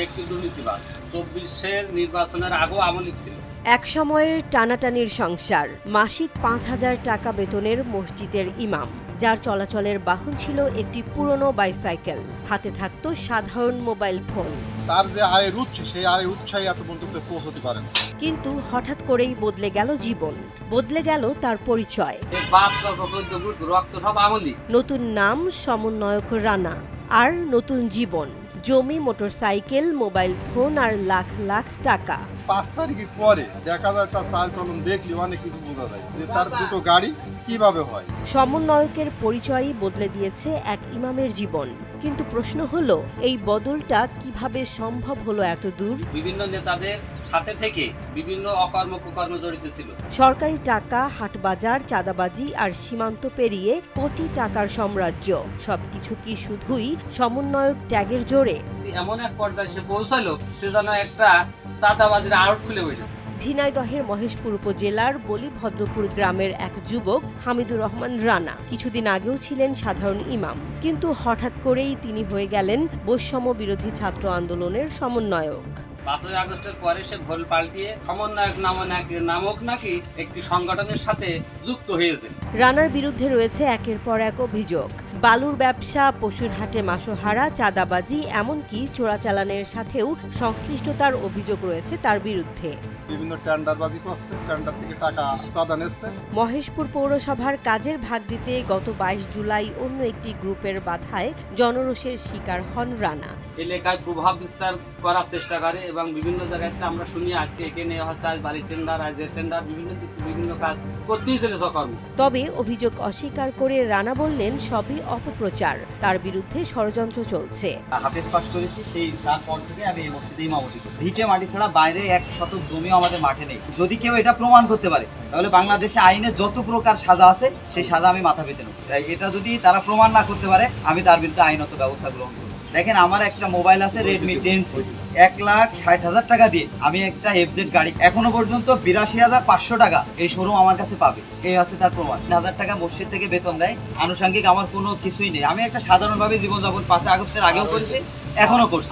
একটি দুর্নীতিবাজ। ২৪-এর নির্বাচনের আগেও আওয়ামী লীগ ছিল। এক সময়ের টানাটানির সংসার, মাসিক ৫,০০০ টাকা বেতনের মসজিদের ইমাম, যার চলাচলের বাহন ছিল একটি পুরনো বাইসাইকেল, হাতে থাকতো সাধারণ মোবাইল ফোন। তার যে আয়ের উৎস, সেই আয়ের উৎসাহী এত পর্যন্ত পৌঁছতে পারে না। কিন্তু হঠাৎ করেই বদলে গেল জীবন, বদলে গেল তার পরিচয়। বাপ চাচা ১৪ গোষ্ঠী রক্ত সব আওয়ামী লীগ। নতুন নাম সমন্বয়ক রানা, আর নতুন জীবন, জমি, মোটরসাইকেল, মোবাইল ফোন আর লাখ লাখ টাকা। ৫ তারিখের পরে দেখা যায় তার চাল চলন দেখলে অনেক কিছু বোঝা যায় যে তার দুটো গাড়ি কিভাবে হয়। সমন্বয়কের পরিচয়ই বদলে দিয়েছে এক ইমামের জীবন। কিন্তু প্রশ্ন হলো, এই বদলটা কিভাবে সম্ভব হলো এত দূর? বিভিন্ন নেতাদের সাথে থেকে বিভিন্ন অকর্ম কুকর্মে জড়িত ছিল। সরকারি টাকা, হাটবাজার, চাঁদাবাজি আর সীমান্ত পেরিয়ে কোটি টাকার সাম্রাজ্য, সবকিছু কি শুধুই সমন্বয়ক ট্যাগের জোরে? এমন এক পর্যায়ে সে পৌঁছালো, সে যেন একটা চাঁদাবাজির আড়ট খুলে বসেছে। ঝিনাইদহের মহেশপুর উপজেলার বলিভদ্রপুর গ্রামের এক যুবক হামিদুর রহমান রানা কিছুদিন আগেও ছিলেন সাধারণ ইমাম, কিন্তু হঠাৎ করেই তিনি হয়ে গেলেন বৈষম্য বিরোধী ছাত্র আন্দোলনের সমন্বয়ক। ৫ই আগস্টের পরে সে ভোল পাল্টিয়ে সমন্বয়ক নামক নাকি একটি সংগঠনের সাথে যুক্ত হয়েছে। রানার বিরুদ্ধে রয়েছে একের পর এক অভিযোগ: বালুর ব্যবসা, পশুর হাটে মাসোহারা, চাঁদাবাজি, এমনকি চোরাচালানের সাথেও সংশ্লিষ্টতার অভিযোগ রয়েছে তার বিরুদ্ধে। বিভিন্ন টেন্ডারবাজি করছে, টেন্ডার থেকে টাকা চাঁদা নিচ্ছে। মহেশপুর পৌরসভার কাজের ভাগ দিতে গত ২২ জুলাই অন্য একটি গ্রুপের বাধায় জনরোষের শিকার হন রানা। এলাকায় প্রভাব বিস্তার করার চেষ্টা করে এবং বিভিন্ন জায়গায় আমরা শুনি আজকে এখানে হচ্ছে আজ বাড়ির টেন্ডার, আজ এর টেন্ডার, বিভিন্ন কাজ করতেই চলে সকর্ম। তবে অভিযোগ অস্বীকার করে রানা বললেন সবই অপপ্রচার, তার বিরুদ্ধে ষড়যন্ত্র চলছে। হাফেজ পাস করেছি, সেই তারপর থেকে আমি এই মসজিদে ইমামতি করি। ভিটে মাটি ছাড়া বাইরে ১ শতক জমিও আমাদের মাঠে নেই। যদি কেউ এটা প্রমাণ করতে পারে তাহলে বাংলাদেশে আইনে যত প্রকার সাজা আছে সেই সাজা আমি মাথা পেতে নেব। তাই এটা যদি তারা প্রমাণ না করতে পারে আমি তার বিরুদ্ধে আইনত ব্যবস্থা গ্রহণ করব। দেখেন, আমার একটা মোবাইল আছে রেডমি 10C, ১,৬০,০০০ টাকা দিয়ে আমি একটা এফজেড গাড়ি, এখনো পর্যন্ত ৮২,৫০০ টাকা এই শোরুম আমার কাছে পাবে। এই হচ্ছে তার প্রমাণ। ১,০০০ টাকা মসজিদ থেকে বেতন দেয়, আনুষঙ্গিক আমার কোনো কিছুই নেই। আমি একটা সাধারণভাবে জীবনযাপন ৫ই আগস্টের আগেও করেছি, এখনো করছি।